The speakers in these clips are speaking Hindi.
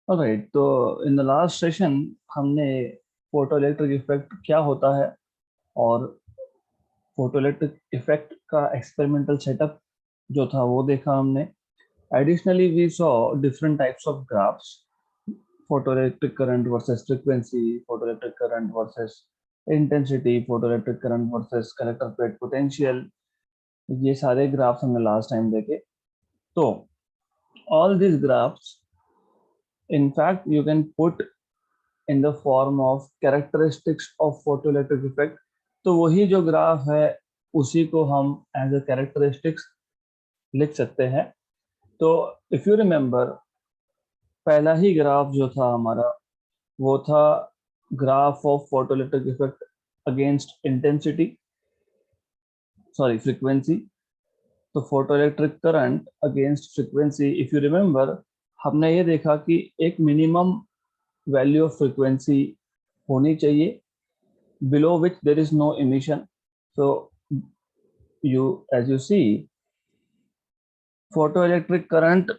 ऑलराइट, तो इन द लास्ट सेशन हमने फोटो इलेक्ट्रिक इफेक्ट क्या होता है और फोटो इलेक्ट्रिक इफेक्ट का एक्सपेरिमेंटल सेटअप जो था वो देखा हमने। Additionally we saw different types of graphs, photo electric current versus frequency, photo electric current versus intensity, photo electric current versus collector plate potential. ये सारे ग्राफ्स हमने लास्ट टाइम देखे। तो all these graphs in fact you can put in the form of characteristics of photoelectric effect। तो वही जो ग्राफ है उसी को हम एज अ कैरेक्टरिस्टिक्स लिख सकते हैं। तो इफ यू रिमेम्बर, पहला ही ग्राफ जो था हमारा वो था graph of photoelectric effect against intensity, sorry frequency. तो photoelectric current against frequency, if you remember, हमने ये देखा कि एक मिनिमम वैल्यू ऑफ फ्रीक्वेंसी होनी चाहिए below which there is no emission। So as you see, photo electric current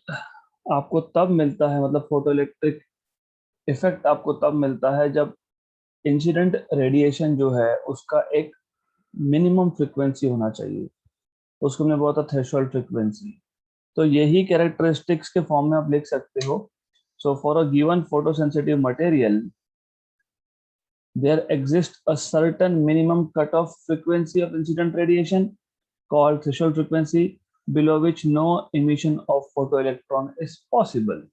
आपको तब मिलता है, मतलब फोटो इलेक्ट्रिक इफेक्ट आपको तब मिलता है जब इंसिडेंट रेडिएशन जो है उसका एक मिनिमम फ्रीक्वेंसी होना चाहिए। उसको हमने बोला था थ्रेशोल्ड फ्रीक्वेंसी। तो यही कैरेक्टरिस्टिक्स के फॉर्म में आप लिख सकते हो। So for a given photo sensitive material there exists a certain minimum cutoff frequency of incident radiation called threshold frequency, below which no emission of photoelectron is possible।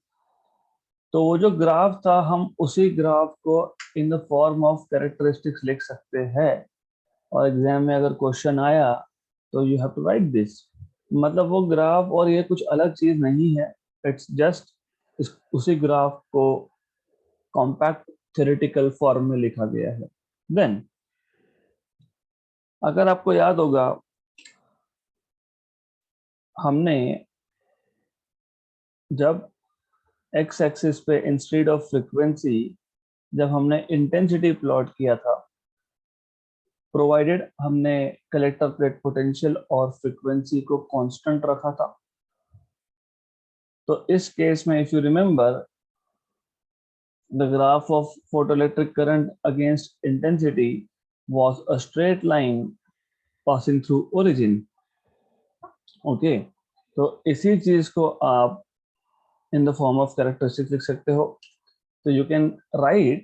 तो वो जो ग्राफ था हम उसी ग्राफ को इन द फॉर्म ऑफ कैरेक्टरिस्टिक्स लिख सकते हैं, और एग्जाम में अगर क्वेश्चन आया तो you have to write this. मतलब वो ग्राफ और ये कुछ अलग चीज नहीं है, इट्स जस्ट उसी ग्राफ को कॉम्पैक्ट थ्योरेटिकल फॉर्म में लिखा गया है। देन अगर आपको याद होगा, हमने जब एक्स एक्सिस पे इंस्टेड ऑफ फ्रीक्वेंसी जब हमने इंटेंसिटी प्लॉट किया था, प्रोवाइडेड हमने कलेक्टर प्लेट पोटेंशियल और फ्रीक्वेंसी को कांस्टेंट रखा था। तो इस केस में if you remember, the graph of photoelectric current against intensity was a straight line passing through origin. Okay, तो इसी चीज को आप इन द फॉर्म ऑफ कैरेक्टरिस्टिक्स लिख सकते हो। तो you can write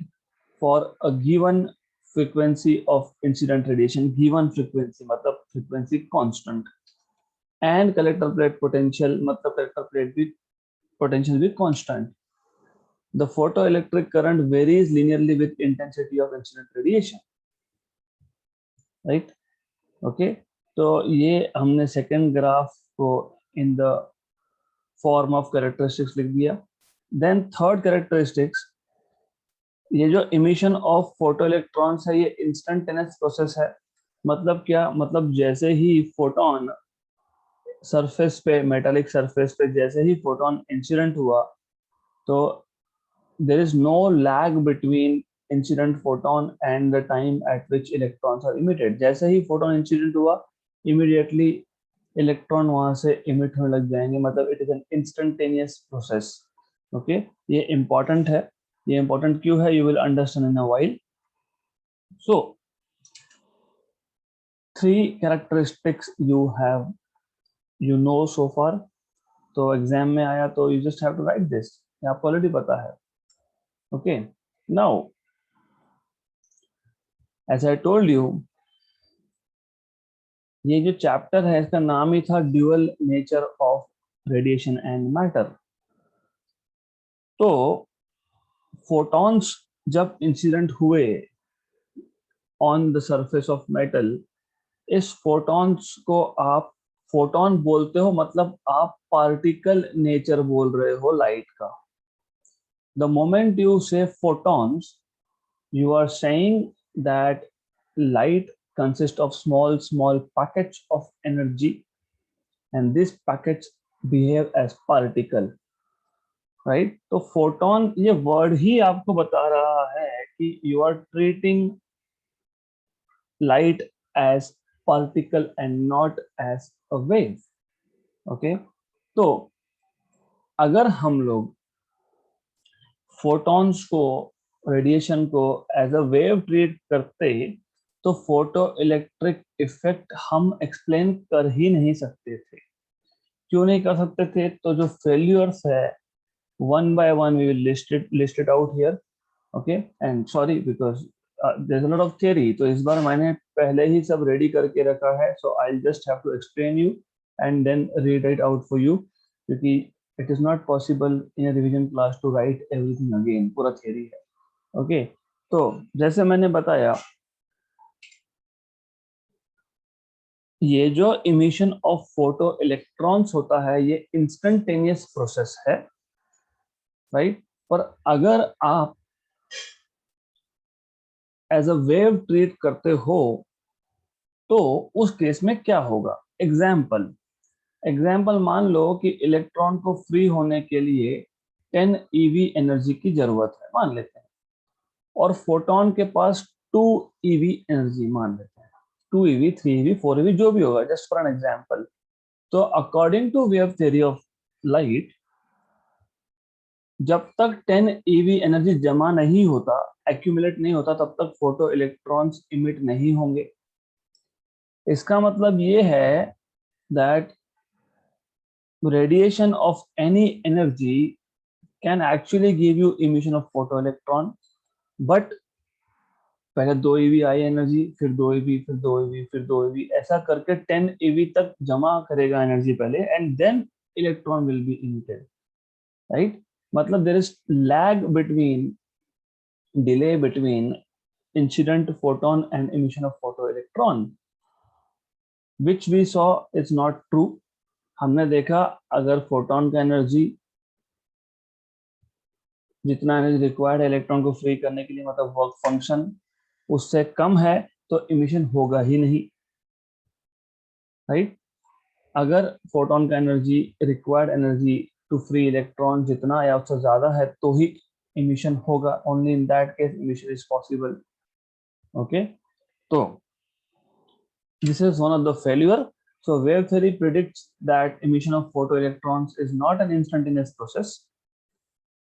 for a given frequency of incident radiation, given frequency मतलब frequency constant, and collector plate potential मतलब collector plate भी potential भी constant, the photoelectric current varies linearly with intensity of incident radiation, right? Okay, तो ये हमने सेकेंड ग्राफ को इन द फॉर्म ऑफ कैरेक्टरिस्टिक्स लिख दिया। देन थर्ड कैरेक्टरिस्टिक्स, ये जो इमिशन ऑफ फोटो इलेक्ट्रॉन्स है ये इंस्टेंटेनियस प्रोसेस है। मतलब क्या, मतलब जैसे ही फोटोन सरफेस पे, मेटालिक सरफेस पे जैसे ही फोटोन इंसिडेंट हुआ, तो there is no lag between incident photon and the time at which electrons are emitted. जैसे ही फोटोन इंसिडेंट हुआ, इमीडिएटली इलेक्ट्रॉन वहां से इमिट होने लग जाएंगे। मतलब it is an instantaneous process. Okay, ये इंपॉर्टेंट है। ये इंपॉर्टेंट क्यों है, you will understand in a while. So, three characteristics you know so far। तो एग्जाम में आया तो you just have to write this, ये आपको ऑलरेडी पता है। Okay, now as I told you, ये जो चैप्टर है इसका नाम ही था dual nature of radiation and matter. तो फोटॉन्स जब इंसिडेंट हुए on the surface of metal, इस फोटॉन्स को आप फोटोन बोलते हो, मतलब आप पार्टिकल नेचर बोल रहे हो लाइट का। द मोमेंट यू से photons, you are saying that light consists of small packets of energy, and these packets behave as particle, right? तो photon ये word ही आपको बता रहा है कि you are treating light as particle and not as a wave। okay? तो अगर हम लोग फोटॉन्स को, रेडिएशन को एज अ वेव ट्रीट करते तो फोटो इलेक्ट्रिक इफेक्ट हम एक्सप्लेन कर ही नहीं सकते थे। क्यों नहीं कर सकते थे? तो जो फेल्यूर्स है, one by one we will list it out here. Okay, and sorry because there's a lot of theory, तो इस बार मैंने पहले ही सब रेडी करके रखा है, so I'll just have to explain you and then read it out for you, क्योंकि it is not possible in a revision class to write everything again, पूरा theory है। Okay, तो जैसे मैंने बताया, ये जो इमिशन ऑफ फोटो इलेक्ट्रॉन्स होता है ये इंस्टेंटेनियस प्रोसेस है, राइट? पर अगर आप एज अ वेव ट्रीट करते हो तो उस केस में क्या होगा? एग्जाम्पल मान लो कि इलेक्ट्रॉन को फ्री होने के लिए 10 eV एनर्जी की जरूरत है, मान लेते हैं, और फोटोन के पास 2 eV एनर्जी मान लेते हैं, 2 eV, 3 eV, 4 eV जो भी होगा, जस्ट फॉर एन एग्जाम्पल। तो according to wave theory of light, जब तक 10 eV एनर्जी जमा नहीं होता, एक्यूमुलेट नहीं होता, तब तक फोटो इलेक्ट्रॉन्स इमिट नहीं होंगे। इसका मतलब ये है that radiation of any energy can actually give you emission of photoelectron, but पहले 2 eV आई एनर्जी, फिर 2 eV, फिर 2 eV, फिर 2 eV, ऐसा करके 10 eV तक जमा करेगा एनर्जी पहले, and then electron will be emitted, right? मतलब there is lag between, delay between incident photon and emission of photoelectron, which we saw is not true। हमने देखा अगर फोटोन का एनर्जी जितना एनर्जी रिक्वायर्ड है इलेक्ट्रॉन को फ्री करने के लिए, मतलब वर्क फंक्शन, उससे कम है तो इमिशन होगा ही नहीं, राइट? अगर फोटोन का energy, required energy to free electron जितना या उससे ज्यादा है तो ही इमिशन होगा, only in that case emission is possible. Okay, तो this is one of the failure. So wave theory predicts that emission of photoelectrons is not an instantaneous process.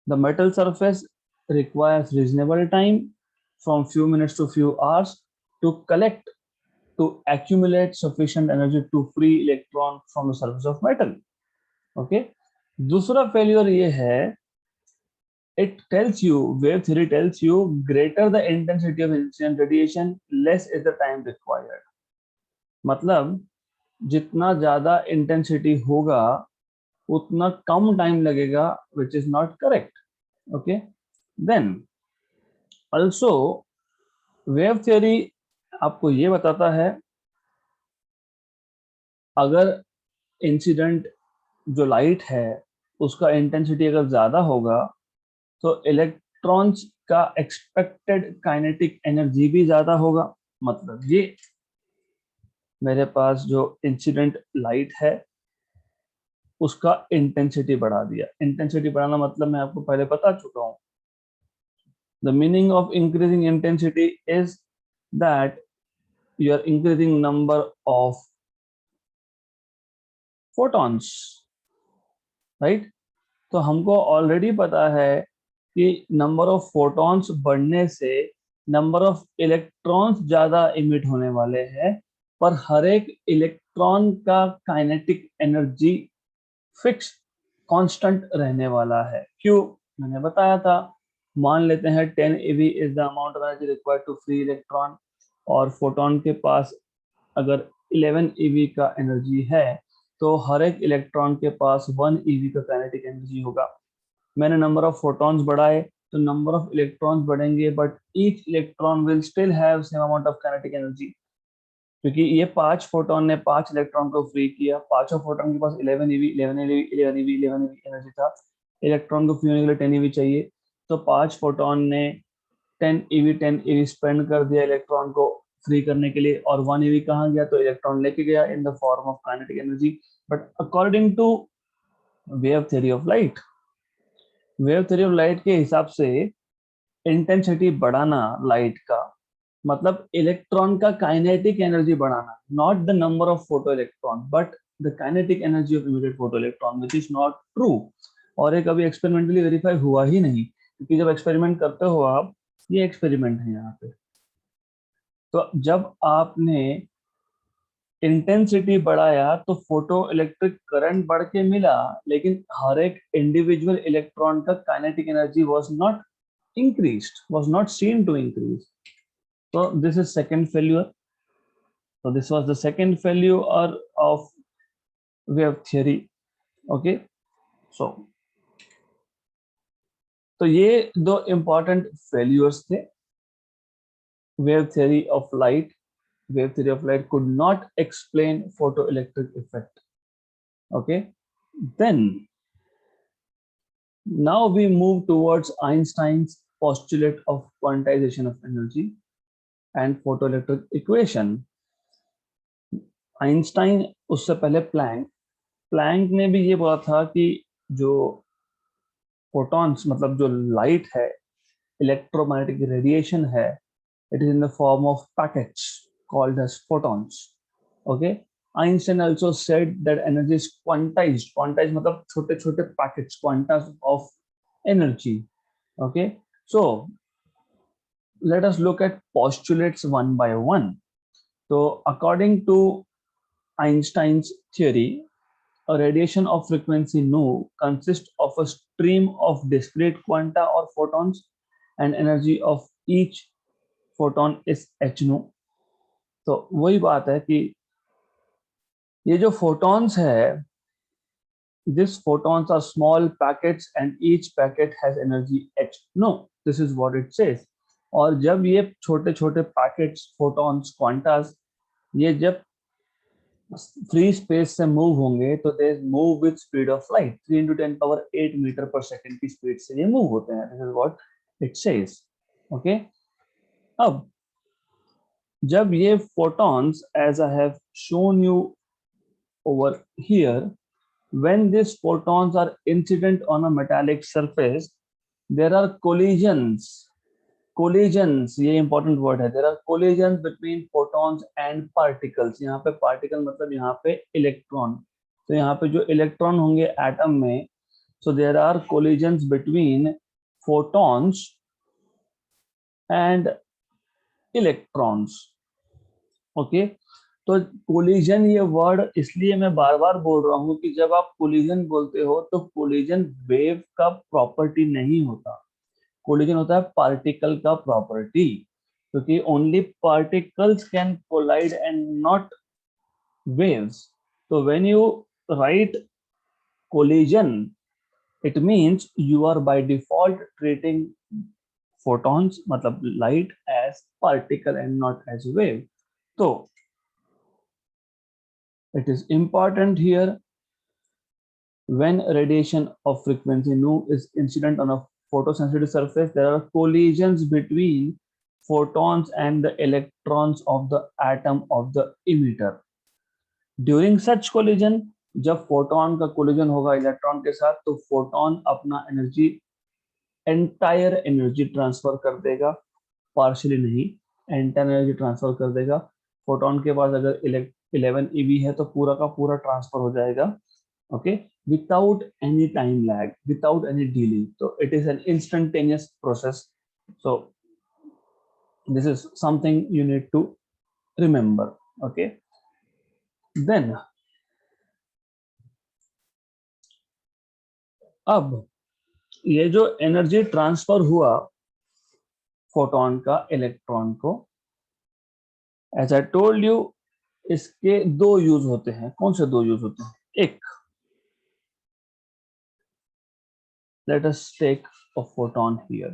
The metal surface requires reasonable time, from few minutes to few hours, to collect, to accumulate sufficient energy to free electron from the surface of metal. Okay, दूसरा failure ये है, it tells you, wave theory tells you, greater the intensity of incident radiation, less is the time required। मतलब जितना ज्यादा इंटेंसिटी होगा उतना कम टाइम लगेगा, which is not correct। okay, then also wave theory आपको ये बताता है, अगर इंसिडेंट जो लाइट है उसका इंटेंसिटी अगर ज्यादा होगा तो इलेक्ट्रॉन्स का एक्सपेक्टेड काइनेटिक एनर्जी भी ज्यादा होगा। मतलब ये मेरे पास जो इंसिडेंट लाइट है उसका इंटेंसिटी बढ़ा दिया। इंटेंसिटी बढ़ाना मतलब मैं आपको पहले बता चुका हूं। The meaning of increasing intensity is that you are increasing number of photons, right? तो हमको ऑलरेडी पता है कि नंबर ऑफ फोटॉन्स बढ़ने से नंबर ऑफ इलेक्ट्रॉन्स ज्यादा इमिट होने वाले हैं, पर हर एक इलेक्ट्रॉन का काइनेटिक एनर्जी फिक्स कांस्टेंट रहने वाला है। क्यों? मैंने बताया था, मान लेते हैं 10 eV is the amount of energy required to free electron, और फोटोन के पास अगर 11 eV का एनर्जी है तो हर एक इलेक्ट्रॉन के पास 1 eV का काइनेटिक एनर्जी होगा। मैंने नंबर ऑफ फोटॉन्स बढ़ाए तो नंबर ऑफ इलेक्ट्रॉन्स बढ़ेंगे, but each electron will still have same amount of kinetic energy, क्योंकि ये 5 फोटॉन ने 5 इलेक्ट्रॉन को फ्री किया। पांचों फोटॉन के पास 11 eV, 11 eV, 11 eV, 11 eV energy था। इलेक्ट्रॉन को फ्री होने के लिए 10 eV चाहिए, तो 5 फोटॉन ने 10 eV स्पेंड कर दिया इलेक्ट्रॉन को फ्री करने के लिए, और 1 eV कहाँ गया? तो इलेक्ट्रॉन लेके गया in the form of kinetic energy. But according to wave theory of light, wave theory of light के हिसाब से इंटेंसिटी बढ़ाना लाइट का मतलब इलेक्ट्रॉन का काइनेटिक एनर्जी बढ़ाना, not the number of photo electron but the kinetic energy of emitted photo electron, which is not true. और ये कभी एक्सपेरिमेंटली वेरीफाई हुआ ही नहीं। क्योंकि जब एक्सपेरिमेंट करते हो आप, ये एक्सपेरिमेंट है यहाँ पे, तो जब आपने इंटेंसिटी बढ़ाया तो फोटो इलेक्ट्रिक करंट बढ़ के मिला, लेकिन हर एक इंडिविजुअल इलेक्ट्रॉन का kinetic energy was not increased, was not seen to increase. So this is second failure. So this was the second failure of wave theory. Okay, so तो ये दो important failures थे. Wave theory of light, wave theory of light could not explain photoelectric effect. Okay, then now we move towards Einstein's postulate of quantization of energy and photoelectric equation. Einstein, उससे पहले प्लैंक ने भी ये बोला था कि जो फोटॉन्स मतलब जो लाइट है, इलेक्ट्रोमैग्नेटिक रेडिएशन है, it is in the form of packets called as photons. Okay, Einstein also said that energy is quantized. Quantized मतलब छोटे छोटे packets, quantas of energy. Okay, so let us look at postulates one by one. तो according to Einstein's theory, a radiation of frequency nu consists of a stream of discrete quanta or photons, and energy of each photon is h nu. तो वही बात है कि ये जो photons है, these photons are small packets and each packet has energy h. No, this is what it says. और जब ये छोटे छोटे पैकेट्स, photons, quantas, ये जब फ्री स्पेस से मूव होंगे तो they move with speed of light, 3 into 10 power 8 metre per second की स्पीड से ये मूव होते हैं. This is what it says. Okay, अब जब ये photons, as I have shown you over here, when these photons are incident on a metallic surface, there are collisions, ये इंपॉर्टेंट वर्ड है. There are collisions between photons and particles. यहाँ पे पार्टिकल मतलब यहाँ पे इलेक्ट्रॉन. तो यहाँ पे जो इलेक्ट्रॉन होंगे एटम में, so there are collisions between photons and electrons. Okay, तो कोलिजन ये वर्ड इसलिए मैं बार बार बोल रहा हूँ कि जब आप कोलिजन बोलते हो तो कोलिजन वेव का प्रॉपर्टी नहीं होता, कोलिजन होता है पार्टिकल का प्रॉपर्टी, क्योंकि only particles can collide and not waves. तो when you write collision, it means you are by default treating photons मतलब light as particle and not as wave. So it is important here, when radiation of frequency nu is incident on a photosensitive surface, there are collisions between photons and the electrons of the atom of the emitter. During such collision, जब फोटोन का कोलिजन होगा इलेक्ट्रॉन के साथ, तो फोटोन अपना एनर्जी, एंटायर एनर्जी ट्रांसफर कर देगा, पार्शियली नहीं, एंटायर एनर्जी ट्रांसफर कर देगा. फोटोन के पास अगर 11 eV है तो पूरा का पूरा ट्रांसफर हो जाएगा. Okay, without any time lag, without any delay. So it is an instantaneous process. So this is something you need to remember. Okay, then अब ये जो एनर्जी ट्रांसफर हुआ फोटोन का इलेक्ट्रॉन को, एज आई टोल्ड यू, इसके दो यूज होते हैं. कौन से दो यूज होते हैं? एक, let us take a photon here.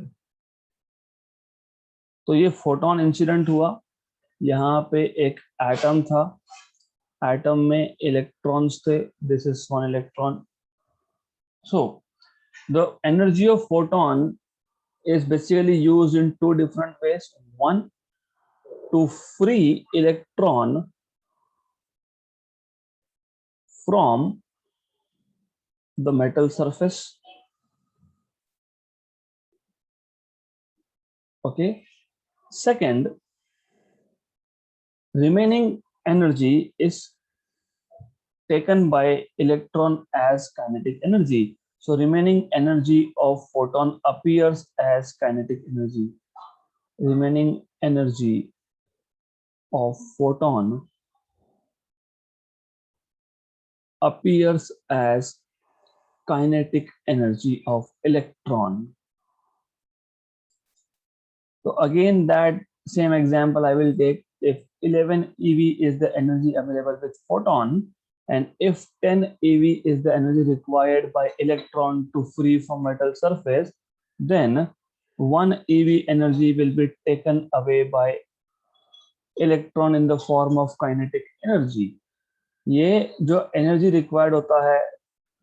तो ये फोटोन इंसिडेंट हुआ, यहाँ पे एक एटम था, एटम में इलेक्ट्रॉन्स थे, this is one electron. So the energy of photon is basically used in two different ways. One, to free electron from the metal surface. Okay, second, remaining energy is taken by electron as kinetic energy. So remaining energy of photon appears as kinetic energy. Remaining energy of photon appears as kinetic energy of electron. So again, that same example I will take. If 11 eV is the energy available with photon, and if 10 eV is the energy required by electron to free from metal surface, then 1 eV energy will be taken away by electron in the form of kinetic energy. ये जो energy required होता है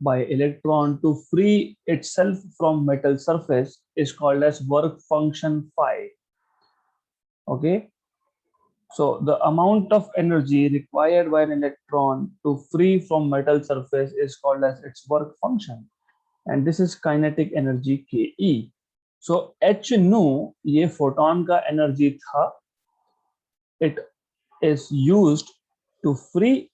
by electron to free itself from metal surface is called as work function phi. Okay, so the amount of energy required by an electron to free from metal surface is called as its work function, and this is kinetic energy Ke. So h nu ये photon का energy था. It is used to free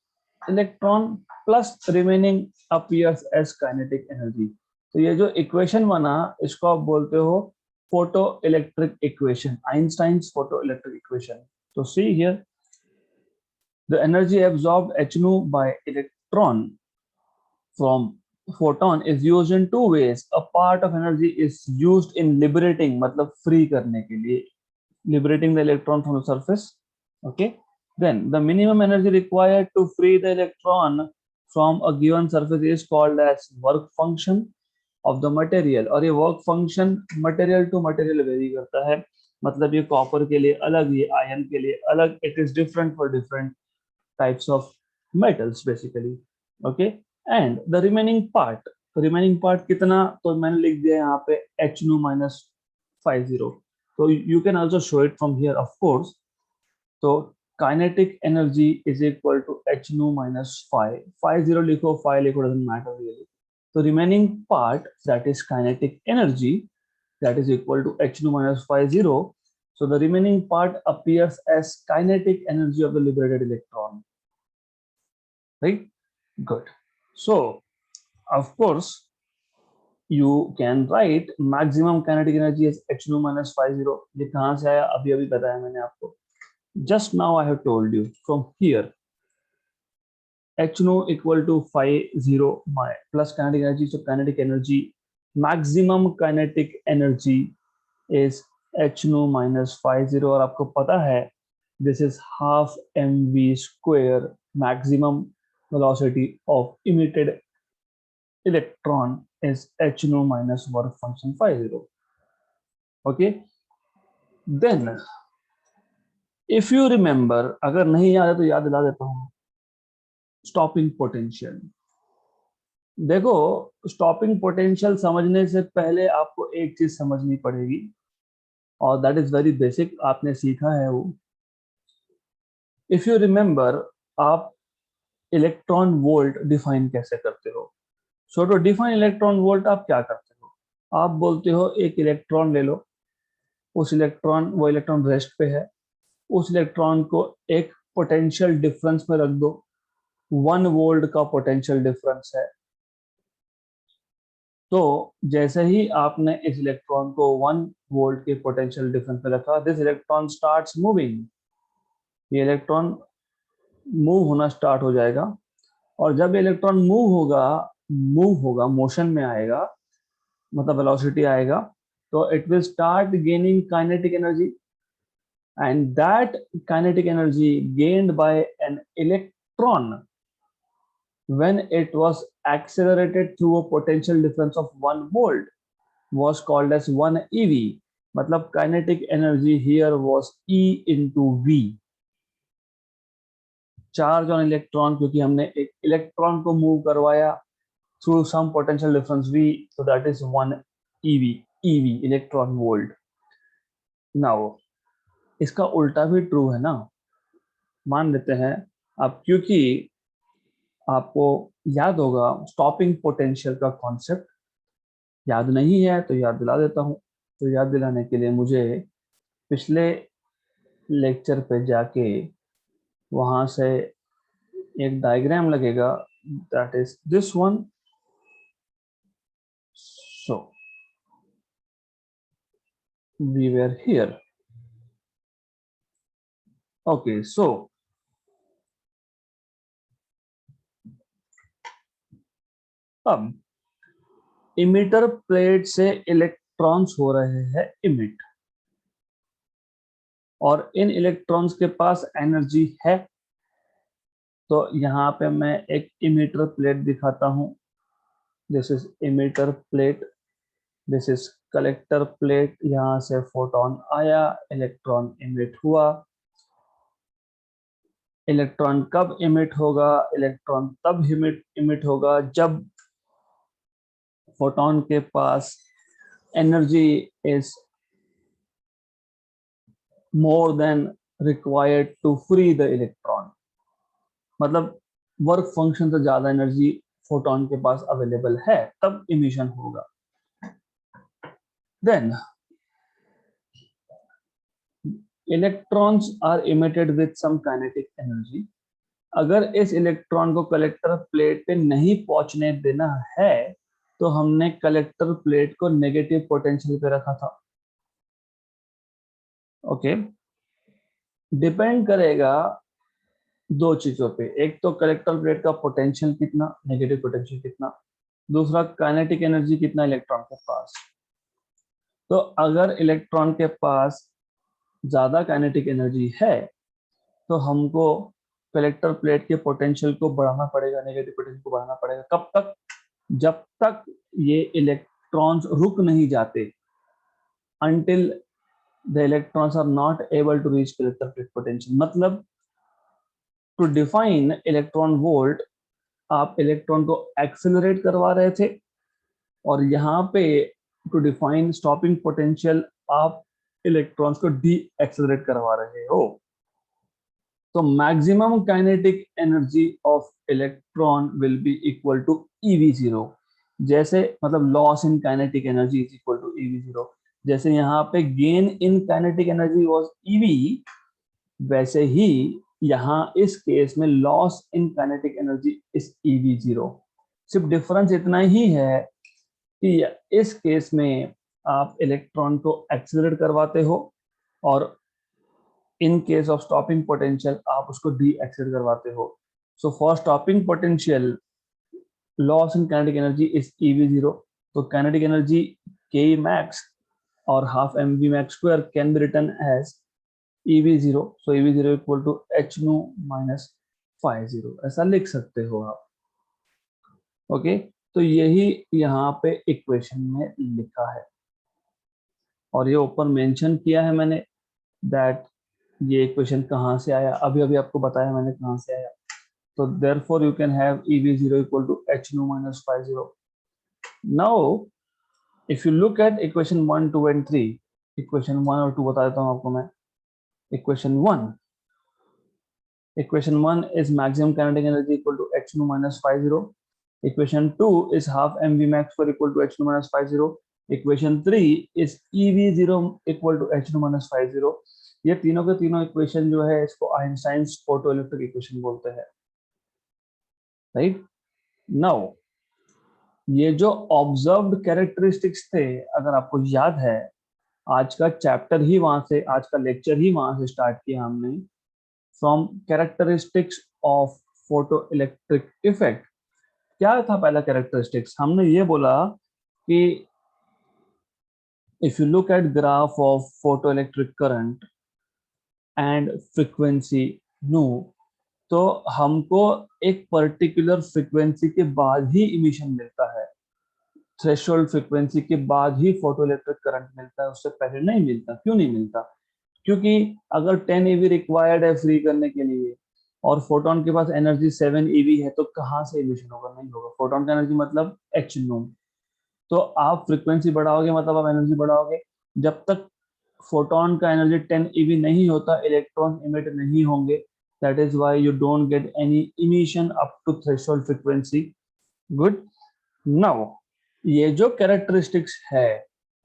electron plus remaining appears as kinetic energy. तो ये जो इक्वेशन बना इसको आप बोलते हो photo electric equation, Einstein's photo electric equation. So see here, the energy absorbed h nu by electron from photon is used in two ways. A part of energy is used in liberating, मतलब free करने के लिए, liberating the electron from the surface. Okay, then the minimum energy required to free the electron from a given surface is called as work function of the material. और ये work function material to material vary करता है. मतलब ये कॉपर के लिए अलग, ये आयन के लिए अलग. It is different for different types of metals basically. Okay, and the remaining part कितना, तो मैंने लिख दिया यहाँ पे h nu minus 50. So you can also show it from here, of course. So kinetic energy is equal to h nu minus phi. 50 लिखो, phi लिखो, doesn't matter really. So remaining part, that is kinetic energy, that is equal to h nu minus 50. So the remaining part appears as kinetic energy of the liberated electron. Right? Good. So of course you can write maximum kinetic energy as h nu minus 50. ये कहाँ से आया, अभी अभी बताया मैंने आपको. Just now I have told you from here, h nu equal to 50 my plus kinetic energy. So kinetic energy, maximum kinetic energy is h nu minus 50. और आपको पता है this is half mv square, maximum velocity of emitted electron is h nu minus work function 50. Okay, then if you remember, अगर नहीं याद है तो याद दिला देता हूँ, स्टॉपिंग पोटेंशियल. देखो, स्टॉपिंग पोटेंशियल समझने से पहले आपको एक चीज समझनी पड़ेगी, और दैट इज वेरी बेसिक, आपने सीखा है वो. इफ यू रिमेंबर, आप इलेक्ट्रॉन वोल्ट डिफाइन कैसे करते हो? सो टू डिफाइन इलेक्ट्रॉन वोल्ट आप क्या करते हो? आप बोलते हो एक इलेक्ट्रॉन ले लो, उस इलेक्ट्रॉन, वो इलेक्ट्रॉन रेस्ट पे है, उस इलेक्ट्रॉन को एक पोटेंशियल डिफरेंस में रख दो. 1 वोल्ट का पोटेंशियल डिफरेंस है. तो जैसे ही आपने इस इलेक्ट्रॉन को 1 वोल्ट के पोटेंशियल डिफरेंस में रखा, दिस इलेक्ट्रॉन स्टार्ट्स मूविंग. ये इलेक्ट्रॉन मूव होना स्टार्ट हो जाएगा, और जब इलेक्ट्रॉन मूव होगा, मोशन में आएगा, मतलब वेलोसिटी आएगा, तो it will start gaining kinetic energy, and that kinetic energy gained by an electron when it was accelerated through a potential difference of 1 volt was called as 1 eV. मतलब kinetic energy here was E into V. Charge on electron, क्योंकि हमने एक इलेक्ट्रॉन को मूव करवाया through some potential difference V, so that is 1 EV, electron volt. Now इसका उल्टा भी ट्रू है ना, मान लेते हैं अब, क्योंकि आपको याद होगा स्टॉपिंग पोटेंशियल का कॉन्सेप्ट. याद नहीं है तो याद दिला देता हूँ. तो याद दिलाने के लिए मुझे पिछले लेक्चर पे जाके वहां से एक डायग्राम लगेगा, that is this one. we were here. Okay, so अब इमिटर प्लेट से इलेक्ट्रॉन्स हो रहे हैं इमिट, और इन इलेक्ट्रॉन्स के पास एनर्जी है। तो यहाँ पे मैं एक इमिटर प्लेट दिखाता हूँ। This is emitter plate, this is collector plate. यहाँ से फोटोन आया, इलेक्ट्रॉन इमिट हुआ। इलेक्ट्रॉन कब इमिट होगा? इलेक्ट्रॉन तब इमिट होगा जब फोटोन के पास energy is more than required to free the electron. मतलब वर्क फंक्शन से ज्यादा एनर्जी फोटोन के पास अवेलेबल है, तब इमिशन होगा। Then electrons are emitted with some kinetic energy. अगर इस इलेक्ट्रॉन को कलेक्टर प्लेट पे नहीं पहुंचने देना है तो हमने कलेक्टर प्लेट को नेगेटिव पोटेंशियल पे रखा था। ओके, डिपेंड करेगा दो चीजों पे। एक तो कलेक्टर प्लेट का पोटेंशियल कितना, नेगेटिव पोटेंशियल कितना, दूसरा काइनेटिक एनर्जी कितना इलेक्ट्रॉन के पास। तो अगर इलेक्ट्रॉन के पास ज्यादा काइनेटिक एनर्जी है तो हमको कलेक्टर प्लेट के पोटेंशियल को बढ़ाना पड़ेगा, नेगेटिव पोटेंशियल को बढ़ाना पड़ेगा। कब तक? जब तक ये इलेक्ट्रॉन्स रुक नहीं जाते, until the electrons are not able to reach collector plate potential। मतलब टू डिफाइन इलेक्ट्रॉन वोल्ट, आप इलेक्ट्रॉन को एक्सेलरेट करवा रहे थे, और यहाँ पे टू डिफाइन स्टॉपिंग पोटेंशियल आप इलेक्ट्रॉन्स को डी एक्सेलरेट करवा रहे हो। तो maximum kinetic energy of electron will be equal to EV0। जैसे मतलब loss in kinetic energy is equal to EV0। जैसे यहाँ पे gain in kinetic energy was EV, वैसे ही यहाँ इस केस में loss in kinetic energy is EV0। सिर्फ डिफरेंस इतना ही है कि इस केस में आप इलेक्ट्रॉन को एक्सेलरेट करवाते हो, और in case of stopping potential आप उसको डी एक्सेलरेट करवाते हो। So for stopping potential loss in kinetic energy is EV0। तो kinetic energy Ke max or half mv max square can be written as EV0। so EV0 equal to h nu minus phi 0, ऐसा लिख सकते हो आप। ओके, तो यही यहाँ पे इक्वेशन में लिखा है, और ये ऊपर मेंशन किया है मैंने दैट ये इक्वेशन कहाँ से आया। अभी अभी आपको बताया मैंने कहाँ से आया। तो therefore you can have EV0 equal to h nu minus phi 0। now if you look at equation 1, 2 and 3, equation 1 और 2 बता देता हूँ आपको मैं। equation 1 is maximum kinetic energy equal to h nu minus phi 0। equation 2 is half mv max square equal to h nu minus phi 0। equation 3 is EV0 equal to h nu minus phi 0। ये तीनों के तीनों इक्वेशन जो है इसको आइंस्टाइन्स फोटोइलेक्ट्रिक इक्वेशन बोलते हैं, राइट। नाउ ये जो ऑब्जर्व्ड कैरेक्टरिस्टिक्स थे, अगर आपको याद है, आज का चैप्टर ही वहां से, आज का लेक्चर ही वहां से स्टार्ट किया हमने, from characteristics of photo electric effect. क्या था पहला कैरेक्टरिस्टिक्स? हमने ये बोला कि if you look at graph of photo electric current and frequency nu, तो हमको एक पर्टिकुलर फ्रीक्वेंसी के बाद ही इमिशन मिलता है। थ्रेशोल्ड फ्रीक्वेंसी के बाद ही फोटो इलेक्ट्रिक करंट मिलता है, उससे पहले नहीं मिलता। क्यों नहीं मिलता? क्योंकि अगर 10 EV रिक्वायर्ड है फ्री करने के लिए, और फोटोन के पास एनर्जी 7 EV है, तो कहाँ से इमिशन होगा? नहीं होगा। फोटोन का एनर्जी मतलब h नो। तो आप फ्रीक्वेंसी बढ़ाओगे मतलब आप एनर्जी बढ़ाओगे। जब तक फोटोन का एनर्जी 10 EV नहीं होता, इलेक्ट्रॉन इमिट नहीं होंगे। That is why you don't get any emission up to threshold frequency. Good. Now ये जो कैरेक्टरिस्टिक्स है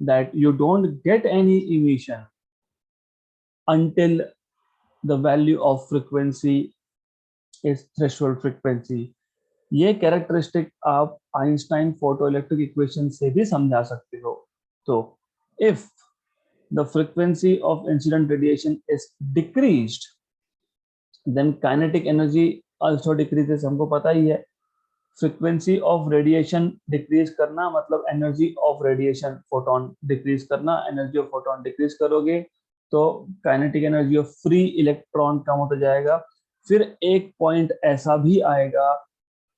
that you don't get any emission until the value of frequency is threshold frequency, ये कैरेक्टरिस्टिक आप आइंस्टाइन फोटोइलेक्ट्रिक इक्वेशन से भी समझा सकते हो। तो if the frequency of incident radiation is decreased, then kinetic energy also decreases. हमको पता ही है फ्रीक्वेंसी ऑफ रेडिएशन डिक्रीज करना मतलब energy of radiation photon decrease करना, एनर्जी ऑफ फोटोन डिक्रीज करोगे तो kinetic energy of free electron कम होता जाएगा। फिर एक पॉइंट ऐसा भी आएगा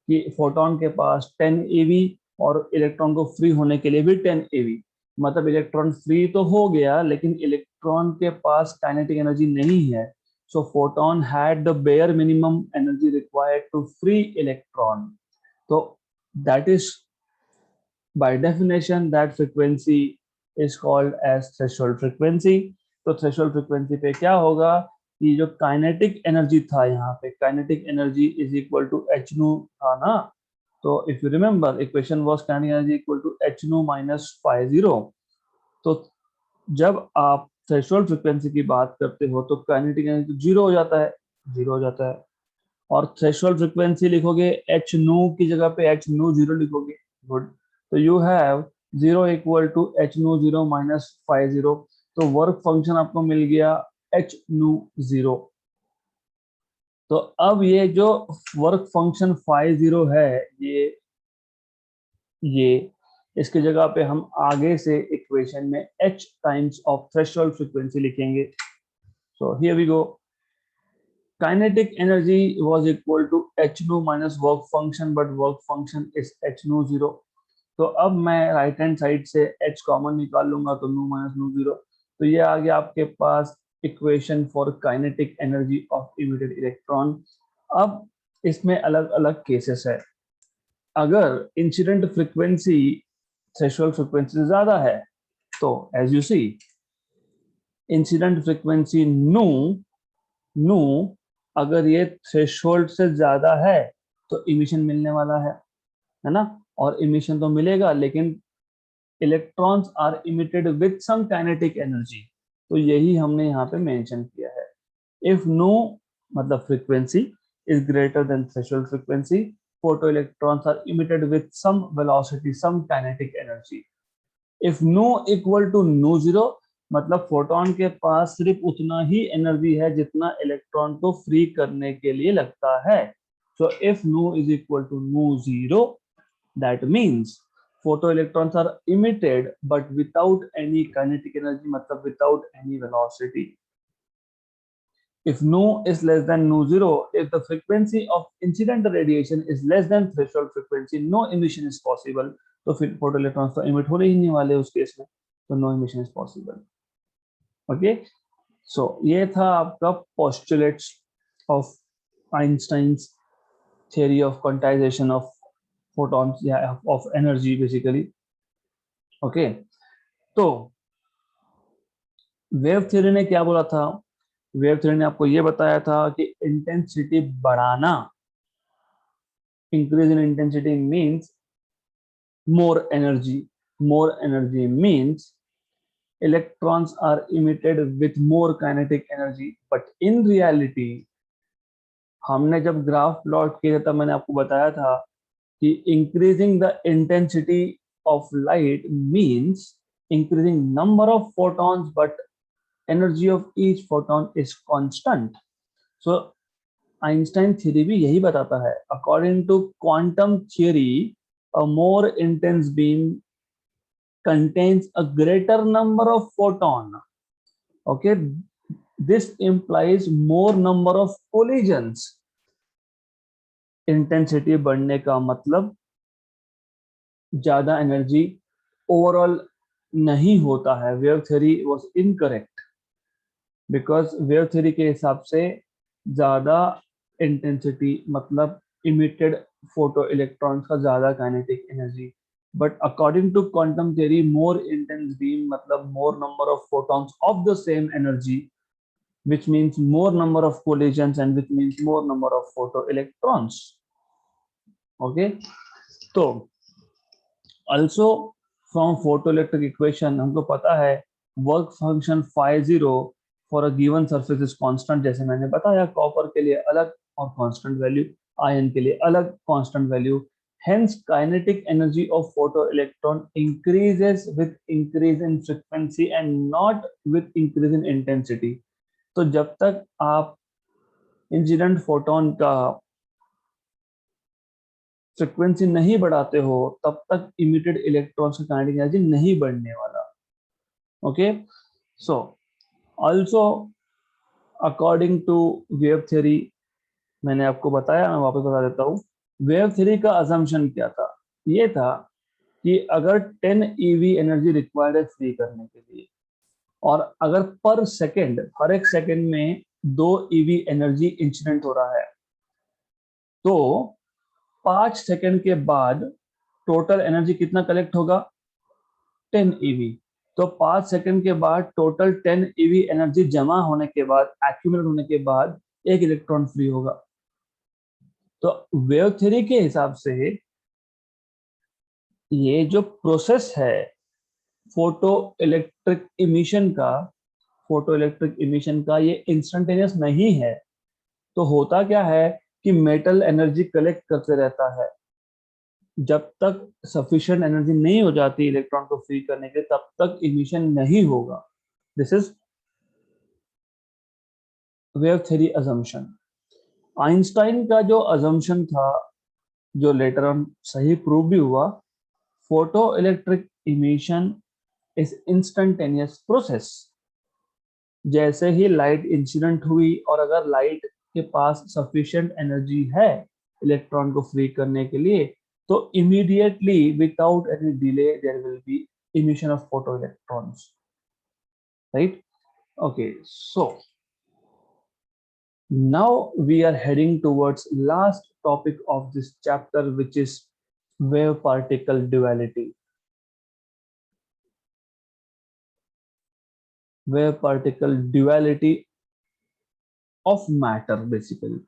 कि फोटोन के पास 10 eV और इलेक्ट्रॉन को फ्री होने के लिए भी 10 eV, मतलब इलेक्ट्रॉन फ्री तो हो गया लेकिन इलेक्ट्रॉन के पास काइनेटिक एनर्जी नहीं है। So photon had the bare minimum energy required to free electron. तो that is by definition that frequency is called as threshold frequency। तो threshold frequency पे क्या होगा कि जो काइनेटिक एनर्जी था यहाँ पे kinetic energy is equal to h nu था ना, तो if you remember equation was kinetic energy equal to h nu minus phi zero. तो जब आप थ्रेशोल्ड फ्रीक्वेंसी की बात करते हो तो काइनेटिक एनर्जी जीरो हो जाता है, जीरो हो जाता है। और थ्रेशोल्ड फ्रीक्वेंसी लिखोगे एच न्यू की जगह पे एच न्यू जीरो लिखोगे, गुड। तो you have zero equal to h nu zero minus phi zero, तो वर्क फंक्शन आपको मिल गया एच न्यू जीरो। तो अब ये जो वर्क फंक्शन फाइव जीरो है ये इसकी जगह पे हम आगे से इक्वेशन में h times of threshold frequency लिखेंगे। So here we go, kinetic energy was equal to h nu minus work function, but work function is h nu zero। तो अब मैं राइट हैंड साइड से h कॉमन निकाल लूंगा तो nu माइनस nu जीरो। तो ये आ गया आपके पास equation for kinetic energy of emitted electron. अब इसमें अलग अलग केसेस है। अगर इंसिडेंट फ्रीक्वेंसी थ्रेशोल्ड फ्रीक्वेंसी से ज्यादा है तो as you see incident frequency nu अगर ये थ्रेशोल्ड से ज्यादा है तो इमिशन मिलने वाला है ना, और इमिशन तो मिलेगा लेकिन electrons are emitted with some kinetic energy, तो यही हमने यहाँ पे मेंशन किया है। इफ नो मतलब frequency is greater than threshold frequency, photo electrons are emitted with some velocity some kinetic energy. If nu equal to nu zero मतलब फोटोन के पास सिर्फ उतना ही एनर्जी है जितना इलेक्ट्रॉन को फ्री करने के लिए लगता है। So if nu is equal to nu zero that means photo electrons are emitted but without any kinetic energy मतलब without any velocity. If nu is less than nu zero, if the frequency of incident radiation is less than threshold frequency, no emission is possible। तो फिर फोटो इलेक्ट्रॉन्स तो इमिट होने ही नहीं वाले उस केस में, तो no emission is possible. Okay, so ये था आपका postulates of Einstein's theory of quantization of photons या ऑफ एनर्जी बेसिकली। ओके, तो वेव थ्योरी ने क्या बोला था? वेव थ्योरी ने आपको ये बताया था कि इंटेंसिटी बढ़ाना, increase in intensity means more energy means electrons are emitted with more kinetic energy, but in reality हमने जब ग्राफ प्लॉट किया था मैंने आपको बताया था कि increasing the intensity of light means increasing number of photons but energy of each photon is constant। so Einstein theory भी यही बताता है। According to quantum theory a more intense beam contains a greater number of photon। Okay, this implies more number of collisions। Intensity बढ़ने का मतलब ज्यादा एनर्जी ओवरऑल नहीं होता है। Wave theory was incorrect because wave theory के हिसाब से ज्यादा इंटेंसिटी मतलब इमिटेड फोटो इलेक्ट्रॉन्स का ज्यादा kinetic energy, but according to quantum theory more intense beam मतलब more number of photons of the same energy, which means more number of collisions and which means more number of photoelectrons। okay, तो also from photoelectric equation हमको पता है work function phi 0 for a given surface is constant। जैसे मैंने बताया कॉपर के लिए अलग और कांस्टेंट वैल्यू, आयन के लिए अलग constant value, Hence, kinetic energy of photoelectron increases with increase in frequency and not with increase in intensity. तो जब तक आप इंसिडेंट फोटोन का फ्रीक्वेंसी नहीं बढ़ाते हो तब तक इमिटेड इलेक्ट्रॉन्स का काइनेटिक एनर्जी नहीं बढ़ने वाला. Okay, so also according to wave theory, मैंने आपको बताया, मैं वापस बता देता हूँ. वेव थ्योरी का अजम्पशन क्या था? ये था कि अगर 10 EV एनर्जी रिक्वायर्ड है फ्री करने के लिए, और अगर पर सेकेंड, हर एक सेकेंड में 2 EV एनर्जी इंसिडेंट हो रहा है, तो 5 सेकेंड के बाद टोटल एनर्जी कितना कलेक्ट होगा? 10 EV. तो 5 सेकेंड के बाद टोटल 10 EV एनर्जी जमा होने के बाद, एक्यूमुलेट होने के बाद, एक इलेक्ट्रॉन फ्री होगा. तो वेव थ्योरी के हिसाब से ये जो प्रोसेस है फोटो इलेक्ट्रिक इमिशन का, ये इंस्टेंटेनियस नहीं है. तो होता क्या है कि मेटल एनर्जी कलेक्ट करते रहता है. जब तक सफिशिएंट एनर्जी नहीं हो जाती इलेक्ट्रॉन को फ्री करने के, तब तक इमिशन नहीं होगा. This is wave theory assumption. Einstein का जो अजम्पशन था, जो लेटर ऑन सही प्रूव भी हुआ, photo electric emission is instantaneous process. जैसे ही लाइट इंसिडेंट हुई और अगर लाइट के पास सफिशिएंट एनर्जी है इलेक्ट्रॉन को फ्री करने के लिए, तो immediately without any delay there will be emission of photoelectrons, right? Okay, so now we are heading towards last topic of this chapter, which is wave particle duality. Wave particle duality of matter basically.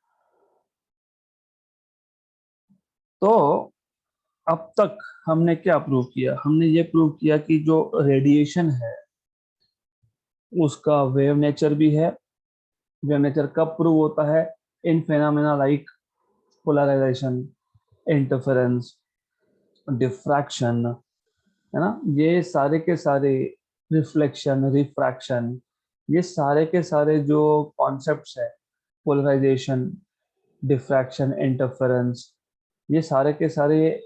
तो अब तक हमने क्या प्रूव किया? हमने ये प्रूव किया कि जो रेडिएशन है उसका वेव नेचर भी है. वेव नेचर कब प्रूव होता है? In phenomena like polarization, interference, diffraction, है ना. ये सारे के सारे, रिफ्लेक्शन, रिफ्रैक्शन, ये सारे के सारे जो कॉन्सेप्ट्स है, पोलराइजेशन, डिफ्रैक्शन, इंटरफेरेंस, ये सारे के सारे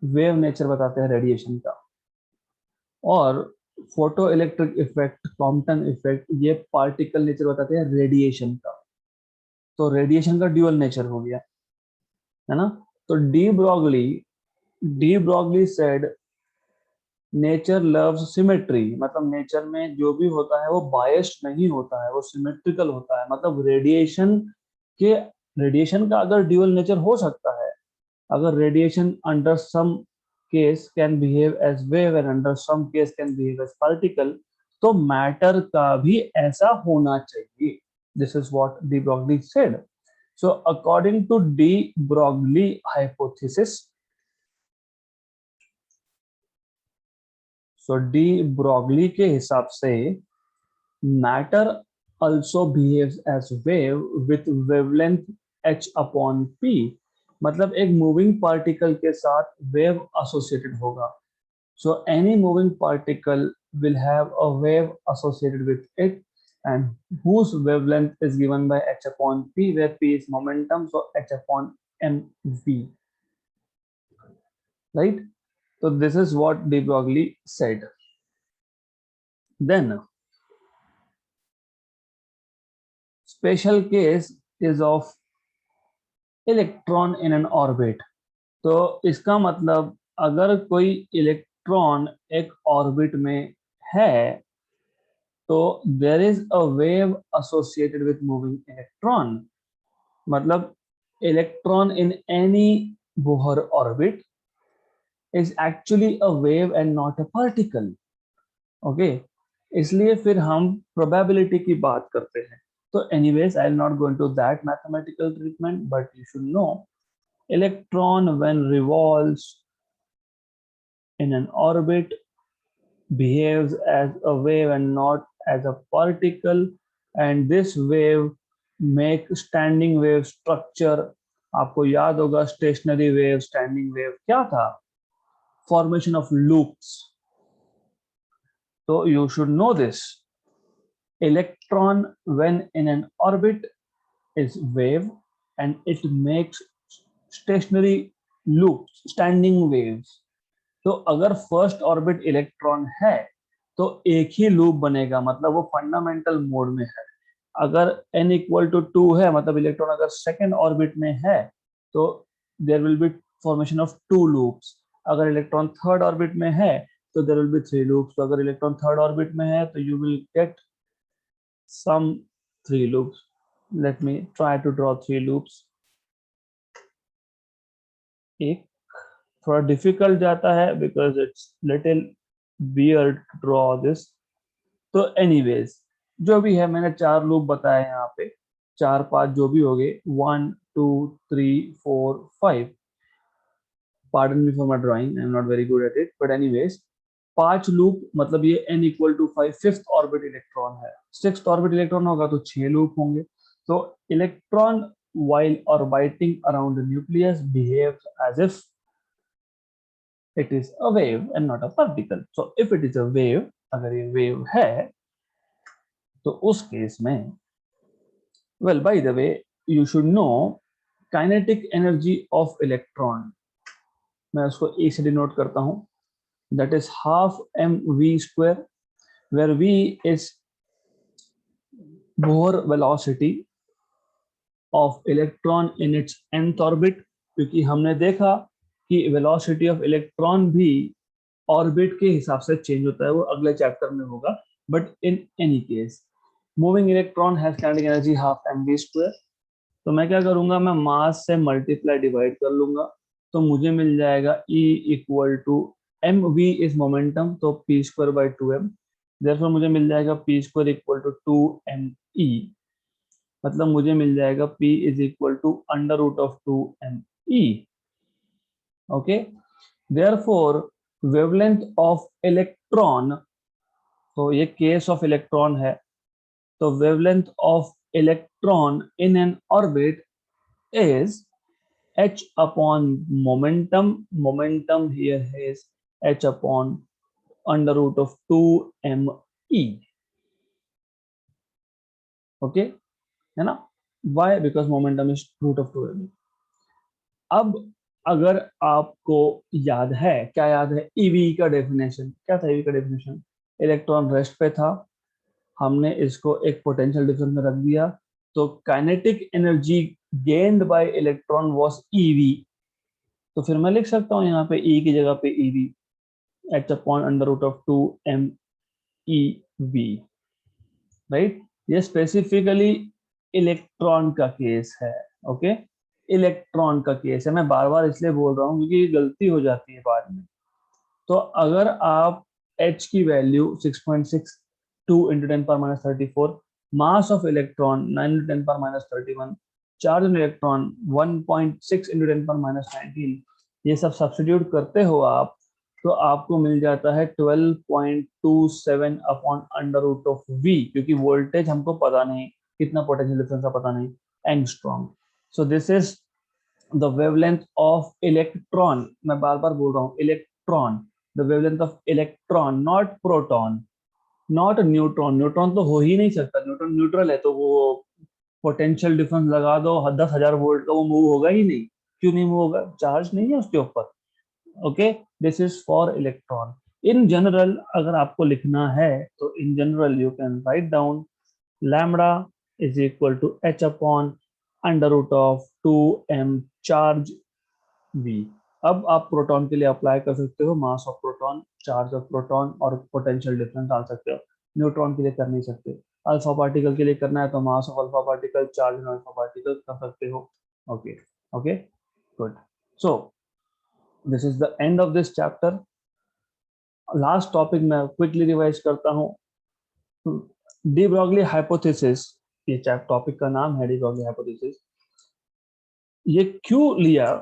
वेव नेचर बताते हैं रेडिएशन का. और photo electric effect, Compton effect, ये पार्टिकल नेचर बताते हैं रेडिएशन का. तो रेडिएशन का ड्यूअल नेचर हो गया, है ना. तो de Broglie said nature loves symmetry. मतलब नेचर में जो भी होता है वो बायस्ड नहीं होता है, वो सिमेट्रिकल होता है. मतलब रेडिएशन का अगर ड्यूअल नेचर हो सकता है, अगर radiation under some case can behave as wave and under some case can behave as particle, तो मैटर का भी ऐसा होना चाहिए. This is what de Broglie said. So according to de Broglie hypothesis, so de Broglie के हिसाब से matter also behaves as wave with wavelength h upon p. मतलब एक मूविंग पार्टिकल के साथ वेव एसोसिएटेड होगा. So any moving particle will have a wave associated with it, and whose wavelength is given by h upon p, where p is momentum, so h upon mv, right? So this is what de Broglie said. Then special case is of electron in an orbit. तो इसका मतलब अगर कोई इलेक्ट्रॉन एक ऑर्बिट में है, तो there is a wave associated with moving electron. मतलब electron in any Bohr orbit is actually a wave and not a particle. Okay, इसलिए फिर हम प्रोबेबिलिटी की बात करते हैं. तो anyways I will not go into that mathematical treatment, but you should know electron when revolves in an orbit behaves as a wave and not as a particle, and this wave make standing wave structure आपको याद होगा स्टेशनरी वेव, स्टैंडिंग वेव क्या था, फॉर्मेशन ऑफ लूप्स. तो you should no this. Electron when in an orbit is wave and it makes stationary loops, standing waves. तो अगर फर्स्ट ऑर्बिट इलेक्ट्रॉन है तो एक ही लूप बनेगा, मतलब वो फंडामेंटल मोड में है. अगर n इक्वल टू 2 है, मतलब इलेक्ट्रॉन अगर सेकेंड ऑर्बिट में है, तो there will be formation of 2 loops. अगर इलेक्ट्रॉन थर्ड ऑर्बिट में है तो देयर विल बी 3 लूप्स. तो अगर इलेक्ट्रॉन थर्ड ऑर्बिट में है तो you will get some 3 loops. Let me try to draw 3 loops. एक थोड़ा डिफिकल्ट जाता है because it's little weird to draw this. तो anyways, जो भी है मैंने 4 लूप बताए यहाँ पे, 4 5 जो भी हो गए, 1 2 3 4 5. Pardon me for my drawing, I'm not very good at it, but anyways, 5 loop मतलब ये n equal to 5 fifth orbit electron है. सिक्स्थ ऑर्बिट इलेक्ट्रॉन होगा तो 6 लूप होंगे. तो electron while orbiting around the nucleus behaves as if it is a wave and not a particle. So if it is a wave, अगर ये wave है तो उस केस में, well by the way you should know kinetic energy of electron. मैं उसको ए से डिनोट करता हूँ. That is half mv square, where v is Bohr velocity of electron in its nth orbit. क्योंकि हमने देखा कि वेलोसिटी ऑफ इलेक्ट्रॉन भी ऑर्बिट के हिसाब से चेंज होता है, वो अगले चैप्टर में होगा. But in any case moving electron has kinetic energy half mv square. तो मैं क्या करूंगा, मैं मास से मल्टीप्लाई डिवाइड कर लूंगा, तो मुझे मिल जाएगा E equal to mv is momentum, तो p square by 2m. Therefore मुझे मिल जाएगा p square equal to 2me, मतलब मुझे मिल जाएगा p is equal to under root of 2me. Okay, therefore wavelength of electron, तो ये केस ऑफ इलेक्ट्रॉन है, तो wavelength of electron in n orbit is h upon momentum. Momentum here is h upon under root of 2me. Okay, है ना? Why? Because momentum is root of 2me. अब अगर आपको याद है, क्या याद है, ईवी का डेफिनेशन क्या था? ईवी का डेफिनेशन, इलेक्ट्रॉन रेस्ट पे था, हमने इसको एक पोटेंशियल डिफरेंस में रख दिया, तो kinetic energy gained by electron was EV. तो फिर मैं लिख सकता हूँ यहाँ पे E की जगह पे EV, h upon under root of 2me v. Right, ये स्पेसिफिकली इलेक्ट्रॉन का केस है. ओके, इलेक्ट्रॉन का केस है. मैं बार बार इसलिए बोल रहा हूँ क्योंकि ये गलती हो जाती है बाद में. तो अगर आप h की value 6.62 into 10 power minus 34, mass of electron 9 into 10 power minus 31, charge on electron 1.6 into 10 power minus 19, ये सब सब्स्टिट्यूट करते हो आप, तो आपको मिल जाता है 12.27 upon under root of v, क्योंकि वोल्टेज हमको पता नहीं, कितना पोटेंशियल डिफरेंस का पता नहीं, angstrom. So this is the wavelength of electron. मैं बार बार बोल रहा हूँ electron, the wavelength of electron, not proton, not neutron. Neutron तो हो ही नहीं सकता, न्यूट्रॉन न्यूट्रल है, तो वो पोटेंशियल डिफरेंस लगा दो 10,000 वोल्ट का, वो मूव होगा ही नहीं. क्यों नहीं मूव होगा? चार्ज नहीं है उसके ऊपर. Okay, this is for electron. In general अगर आपको लिखना है तो in general you can write down lambda is equal to h upon under root of 2m charge v. अब आप प्रोटॉन के लिए अप्लाई कर सकते हो mass of proton, charge of proton और पोटेंशियल डिफरेंस डाल सकते हो. न्यूट्रॉन के लिए कर नहीं सकते. अल्फा पार्टिकल के लिए करना है तो mass of alpha particle, charge on alpha particle कर सकते हो. Okay okay, good. So this is the end of this chapter. Last topic मैं क्विकली रिवाइज करता हूँ. डी ब्रॉगली हाइपोथेसिस, ये टॉपिक का नाम है डी ब्रॉगली हाइपोथेसिस. ये क्यों लिया?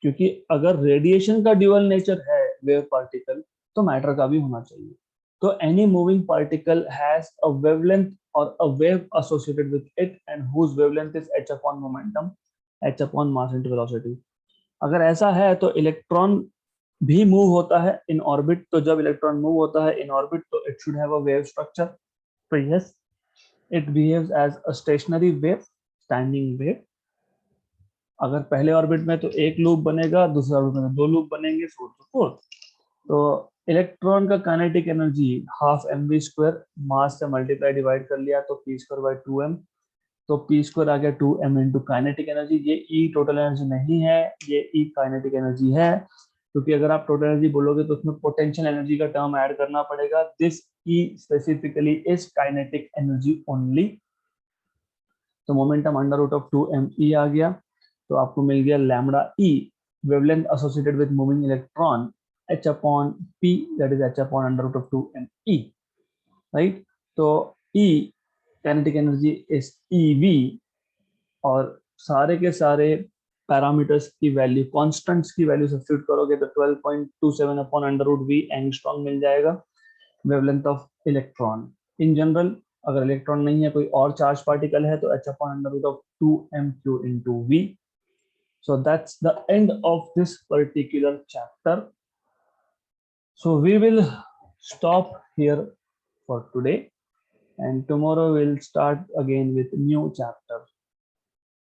क्योंकि अगर रेडिएशन का ड्यूअल नेचर है वेव पार्टिकल, तो मैटर का भी होना चाहिए. तो any moving particle has a wavelength और a wave associated with it and whose wavelength is h upon momentum. h upon mass into velocity. अगर ऐसा है तो इलेक्ट्रॉन भी मूव होता है इन ऑर्बिट, तो जब इलेक्ट्रॉन मूव होता है इन ऑर्बिट तो it should have a wave structure. तो yes, it behaves as a stationary wave, standing wave. अगर पहले ऑर्बिट में तो एक लूप बनेगा, दूसरे ऑर्बिट में दो लूप बनेंगे, सो टू फोर्थ। तो इलेक्ट्रॉन का kinetic energy half m v square, mass से मल्टीप्लाई डिवाइड कर लिया तो पी स्क्वायर बाई 2m, तो पी स्क्वायर आ गया 2m इंटू काइनेटिक एनर्जी। ये ई टोटल एनर्जी नहीं है, ये ई काइनेटिक एनर्जी है, क्योंकि अगर आप टोटल एनर्जी बोलोगे तो उसमें पोटेंशियल एनर्जी का टर्म ऐड करना पड़ेगा। This E specifically is kinetic energy only. तो momentum under root of 2m आ गया, तो आपको मिल गया lambda E, wavelength associated with moving electron h upon p, that is h upon under root of 2m, right. तो E kinetic energy is ev, और सारे के सारे पैरामीटर्स की वैल्यू, कांस्टेंट्स की वैल्यू सब्स्टिट्यूट करोगे तो 12.27 upon under root v angstrom मिल जाएगा, wavelength of electron. In general अगर इलेक्ट्रॉन नहीं है, कोई और चार्ज पार्टिकल है, तो h upon under root of 2m3 into v। So that's the end of this particular chapter. So we will stop here for today, and tomorrow we'll start again with new chapter.